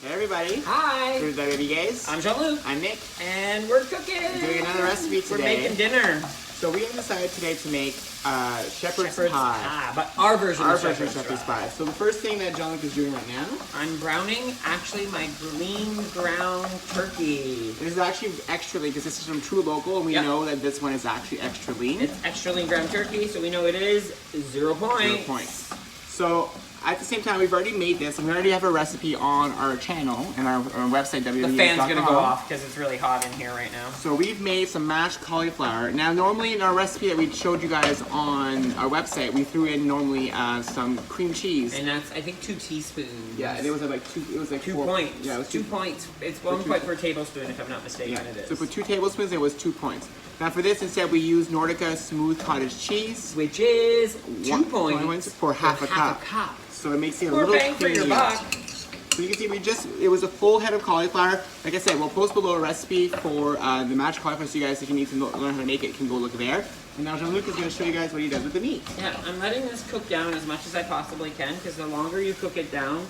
Hey everybody. Hi. Here's the baby guys. I'm Jean-Luc. I'm Nick. And we're cooking. We're doing another recipe today. We're making dinner. So we have decided today to make shepherd's pie. But our version of shepherd's pie. So the first thing that Jean-Luc is doing right now, I'm browning actually my green ground turkey. This is actually extra lean because this is from True Local, and we know that this one is actually extra lean. It's extra lean ground turkey, so we know it is 0 points. 0 points. So at the same time, we've already made this, and we already have a recipe on our channel and our website, www.com. The fan's gonna go off because it's really hot in here right now. So we've made some mashed cauliflower. Now, normally in our recipe that we showed you guys on our website, we threw in normally some cream cheese. And that's, I think, 2 teaspoons. Yeah, and it was like 2. It was like 2 4 points. Yeah, it was 2 points. It's 1 point per tablespoon, if I'm not mistaken. Yeah. It is. So for 2 tablespoons, it was 2 points. Now for this, instead, we use Nordica smooth cottage cheese, which is 2 points for half a cup. So it makes it a little bang for your buck. So you can see it was a full head of cauliflower. Like I said, we'll post below a recipe for the mashed cauliflower, so you guys, if you need to learn how to make it, can go look there. And now Jean-Luc is going to show you guys what he does with the meat. Yeah, I'm letting this cook down as much as I possibly can, because the longer you cook it down,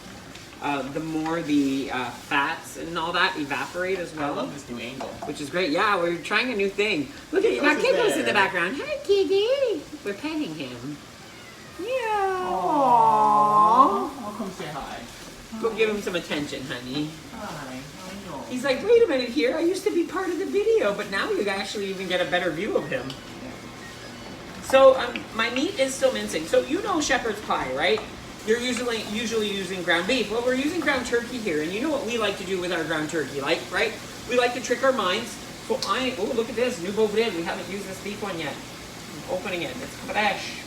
the more the fats and all that evaporate as well. I love this new angle. Which is great. Yeah, we're trying a new thing. Look at you, our kiddo's in the background. Hi, kitty. We're petting him. Yeah. Aww. I'll come say hi. Go give him some attention, honey. Hi. I know. He's like, wait a minute here. I used to be part of the video, but now you actually even get a better view of him. So my meat is still mincing. So you know shepherd's pie, right? You're usually using ground beef. Well, we're using ground turkey here, and you know what we like to do with our ground turkey, right? We like to trick our minds. So oh, look at this, new Bovril. We haven't used this beef one yet. I'm opening it. It's fresh.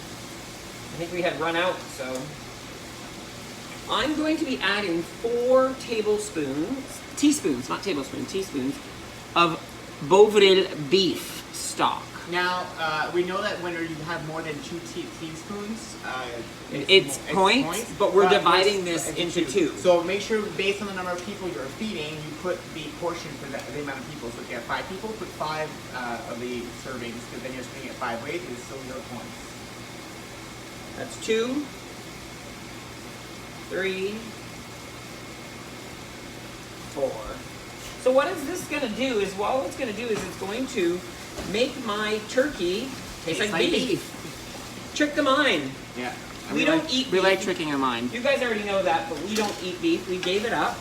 I think we had run out, so. I'm going to be adding 4 teaspoons of Bovril beef stock. Now, we know that when you have more than 2 teaspoons, it's points, but we're dividing this into 2. So make sure, based on the number of people you're feeding, you put the portion for the amount of people. So if you have 5 people, put 5 of the servings, because then you're splitting it 5 ways, it's still 0 points. That's 2, 3, 4. So what is this going to do is, all it's going to do is it's going to make my turkey taste like beef. Trick the mind. Yeah. We don't eat beef. We like tricking the mind. You guys already know that, but we don't eat beef. We gave it up.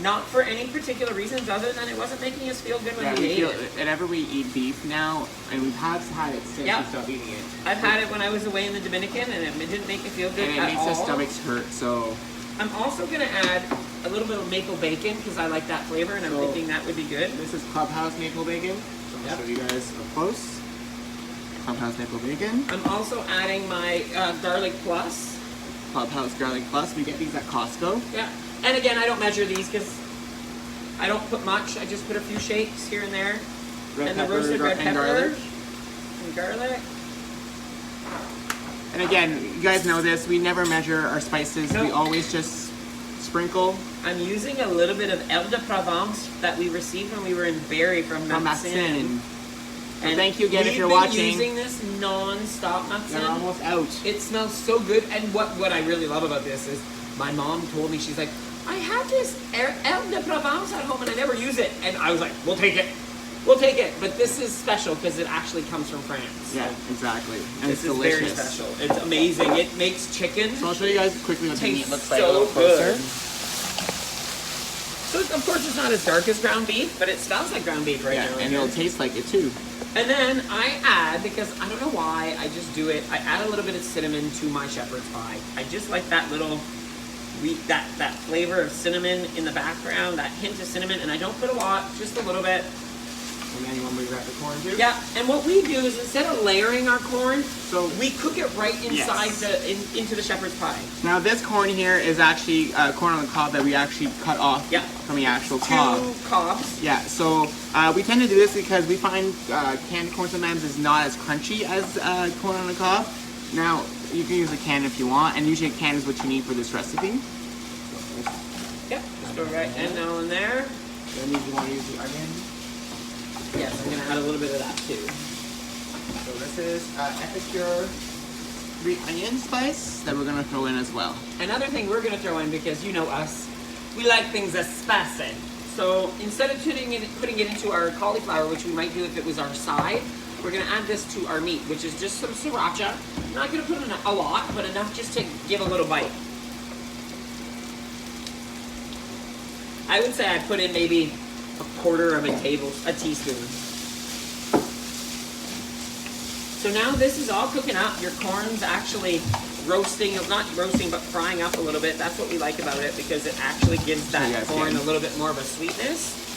Not for any particular reasons other than it wasn't making us feel good when we ate it. Whenever we eat beef now, and we've had it since we stopped eating it. I've had it when I was away in the Dominican, and it didn't make me feel good at all. And it makes our stomachs hurt, so. I'm also going to add a little bit of maple bacon, because I like that flavor, and I'm thinking that would be good. This is Clubhouse maple bacon. So I'll show you guys up close. Clubhouse maple bacon. I'm also adding my garlic plus. Clubhouse garlic plus. We get these at Costco. Yeah. And again, I don't measure these because I don't put much. I just put a few shakes here and there. And the roasted red pepper and garlic. And again, you guys know this. We never measure our spices. Nope. We always just sprinkle. I'm using a little bit of Herbe de Provence that we received when we were in Barrie from Matsin. And thank you again if you're watching. We've been using this non-stop, Matsin. They're almost out. It smells so good. And what I really love about this is my mom told me, she's like, I have this Herbe de Provence at home and I never use it. And I was like, we'll take it. We'll take it. But this is special because it actually comes from France. Yeah, exactly. And this it's delicious. Very special. It's amazing. It makes chicken. So I'll show you guys quickly what the meat looks like so a little closer. Good. So of course it's not as dark as ground beef, but it smells like ground beef right now. And it'll taste like it too. And then I add, because I don't know why, I just do it, I add a little bit of cinnamon to my shepherd's pie. I just like that little, that flavor of cinnamon in the background, that hint of cinnamon, and I don't put a lot, just a little bit. And then you want me to grab the corn too? Yeah, and what we do is instead of layering our corn, so we cook it right inside into the shepherd's pie. Now this corn here is actually corn on the cob that we actually cut off from the actual cob. 2 cobs. Yeah, so we tend to do this because we find canned corn sometimes is not as crunchy as corn on the cob. Now, you can use a can if you want, and usually a can is what you need for this recipe. Yep, just go right in now in there. Then you want to use the onion. Yes, I'm going to add a little bit of that too. So this is Epicure sweet onion spice that we're going to throw in as well. Another thing we're going to throw in, because you know us, We like things spicy. So instead of putting it into our cauliflower, which we might do if it was our side, we're gonna add this to our meat, which is just some sriracha. I'm not gonna put in a lot, but enough just to give a little bite. I would say I put in maybe a quarter of a teaspoon. So now this is all cooking up. Your corn's actually roasting, not roasting, but frying up a little bit. That's what we like about it, because it actually gives that corn a little bit more of a sweetness.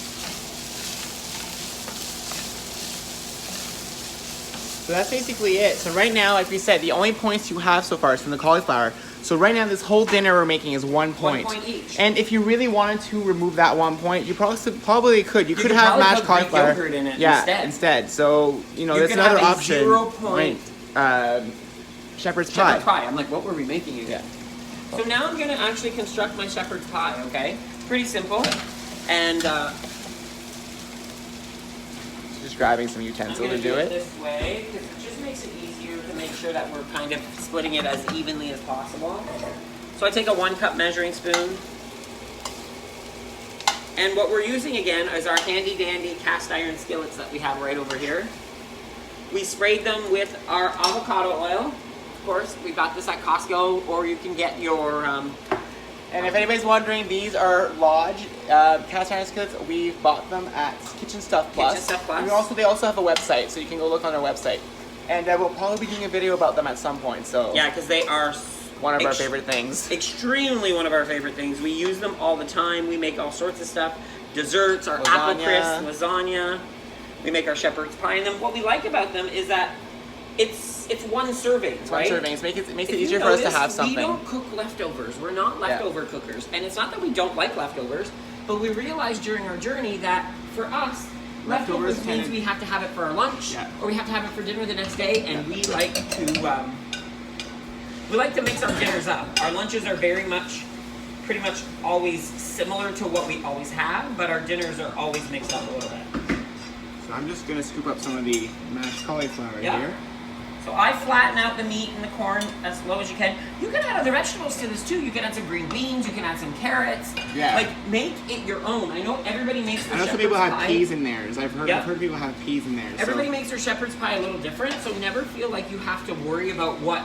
So that's basically it. So right now, like we said, the only points you have so far is from the cauliflower. So right now, this whole dinner we're making is 1 point. 1 point each. And if you really wanted to remove that 1 point, you probably could. You could have mashed Greek cauliflower. yogurt in it instead. So, you know, You that's could another have a option. 0 point Shepherd's pie. shepherd's pie. I'm like, what were we making again? Yeah. So now I'm gonna actually construct my shepherd's pie, okay? Pretty simple. And Just grabbing some utensil to do it. This way, because it just makes it easier to make sure that we're kind of splitting it as evenly as possible. So I take a 1 cup measuring spoon. And what we're using again is our handy dandy cast iron skillets that we have right over here. We sprayed them with our avocado oil. Of course, we got this at Costco, or you can get your... And if anybody's wondering, these are Lodge cast iron skillets. We bought them at Kitchen Stuff Plus. Kitchen Stuff Plus. And they also have a website, so you can go look on their website. And we'll probably be doing a video about them at some point. So yeah, because they are one of our favorite things. Extremely one of our favorite things. We use them all the time. We make all sorts of stuff. Desserts, our apple crisp, lasagna. We make our shepherd's pie. And then what we like about them is that it's one serving, right? One serving. It makes it easier for us to have something. We don't cook leftovers. We're not leftover cookers. And it's not that we don't like leftovers, but we realized during our journey that for us, leftovers means we have to have it for our lunch, or we have to have it for dinner the next day, and we like to mix our dinners up. Our lunches are pretty much always similar to what we always have, but our dinners are always mixed up a little bit. So I'm just gonna scoop up some of the mashed cauliflower here. So I flatten out the meat and the corn as low as you can. You can add other vegetables to this too. You can add some green beans. You can add some carrots. Yeah. Like, make it your own. I know everybody makes their I know some people have peas in theirs. I've heard people have peas in theirs. Everybody makes their shepherd's pie a little different, so never feel like you have to worry about what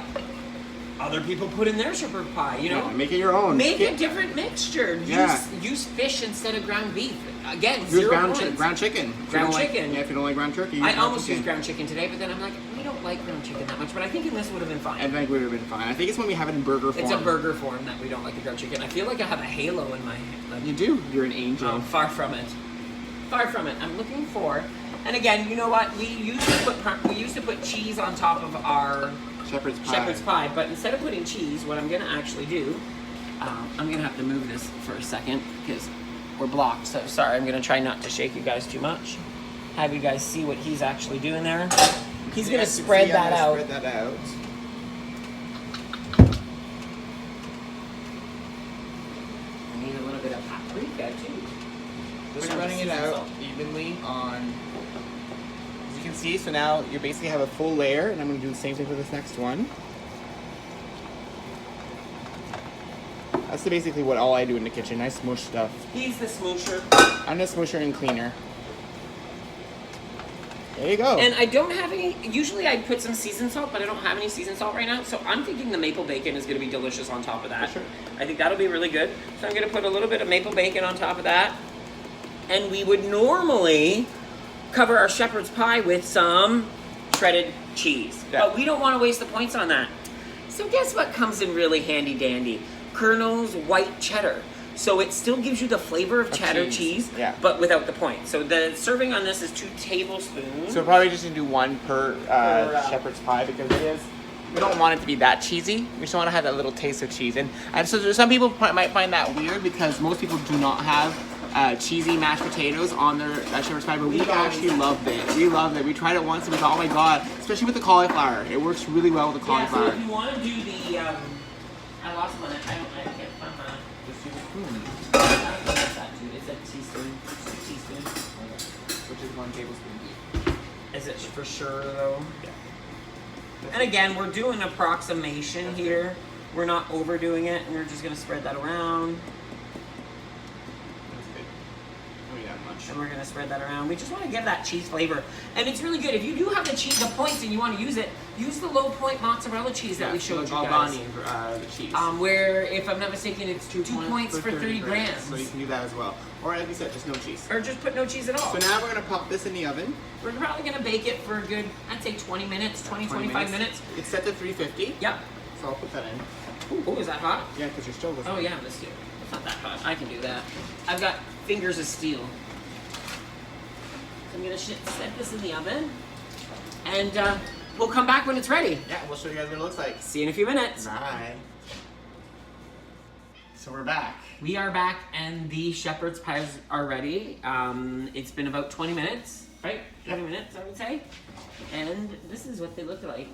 other people put in their shepherd's pie, you know? Yeah, make it your own. Make a different mixture. Use fish instead of ground beef. Again, use 0 ground points. Ground chicken. Ground chicken. If you don't like ground turkey, I almost used ground chicken today, but then I'm like, we don't like ground chicken that much, but I think in this would have been fine. I think it would have been fine. I think it's when we have it in burger form. It's a burger form that we don't like the ground chicken. I feel like I have a halo in my head. You do. You're an angel. Oh, far from it. Far from it. I'm looking for, and again, you know what? We used to put cheese on top of our shepherd's pie, but instead of putting cheese, what I'm gonna actually do, I'm gonna have to move this for a second because we're blocked. So sorry, I'm gonna try not to shake you guys too much. Have you guys see what he's actually doing there? He's gonna spread that out. Spread that out. I need a little bit of paprika too. Just running it out evenly on. As you can see, so now you basically have a full layer, and I'm going to do the same thing for this next one. That's basically what all I do in the kitchen. I smoosh stuff. He's the smoosher. I'm the smoosher and cleaner. There you go. And I don't have any, usually I put some seasoned salt, but I don't have any seasoned salt right now. So I'm thinking the maple bacon is going to be delicious on top of that. Sure. I think that'll be really good. So I'm going to put a little bit of maple bacon on top of that. And we would normally cover our shepherd's pie with some shredded cheese. Yeah. But we don't want to waste the points on that. So guess what comes in really handy dandy? Colonel's white cheddar. So it still gives you the flavor of cheddar cheese, but without the point. So the serving on this is 2 tablespoons. So probably just gonna do 1 per shepherd's pie because it is. We don't want it to be that cheesy. We just want to have that little taste of cheese. And so some people might find that weird because most people do not have cheesy mashed potatoes on their shepherd's pie, but we actually loved it. We loved it. We tried it once and we thought, oh my god, especially with the cauliflower. It works really well with the cauliflower. Yeah, so if you want to do the, I lost one. I can't find my. Just use a spoon. It's a teaspoon. Which is 1 tablespoon. Is it for sure though? Yeah. And again, we're doing an approximation here. We're not overdoing it, and we're just gonna spread that around. And we're gonna spread that around. We just want to give that cheese flavor, and it's really good. If you do have the cheese, the points, and you want to use it, use the low point mozzarella cheese that we showed you guys. The cheese. Where, if I'm not mistaken, it's 2 points for 30 grams. So you can do that as well. Or like you said, just no cheese. Or just put no cheese at all. So now we're gonna pop this in the oven. We're probably gonna bake it for a good, I'd say 20 minutes, 25 minutes. It's set to 350. Yep. So I'll put that in. Ooh, is that hot? Yeah, because your stove was Oh yeah, let's do it. It's not that hot. I can do that. I've got fingers of steel. So I'm gonna set this in the oven, and we'll come back when it's ready. Yeah, we'll show you guys what it looks like. See you in a few minutes. Bye. So we're back. We are back, and the shepherd's pies are ready. It's been about 20 minutes, right? 20 minutes, I would say. And this is what they look like.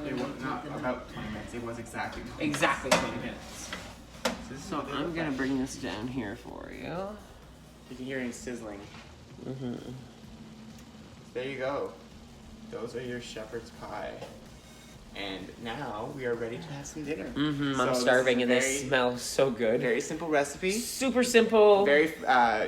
It was not about 20 minutes. It was exactly 20 minutes. Exactly 20 minutes. So I'm gonna bring this down here for you. You can hear it sizzling. Mm-hmm. There you go. Those are your shepherd's pie. And now we are ready to have some dinner. Mm-hmm. I'm starving, and this smells so good. Very simple recipe. Super simple. Very.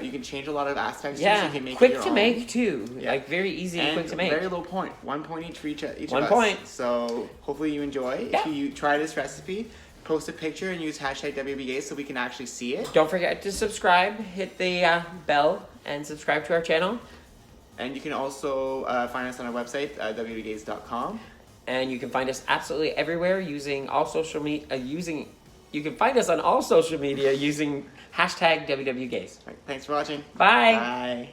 You can change a lot of aspects. Yeah. So you can make Quick it your to own. make too. Yeah. Like very easy and quick to make. Very low point. 1 point each for each of us. 1 point. So hopefully you enjoy. Yeah. If you try this recipe, post a picture and use hashtag WBGays so we can actually see it. Don't forget to subscribe. Hit the bell and subscribe to our channel. And you can also find us on our website, WBGays.com. And you can find us absolutely everywhere using all social media. You can find us on all social media using hashtag WWGays. Right, thanks for watching. Bye. Bye.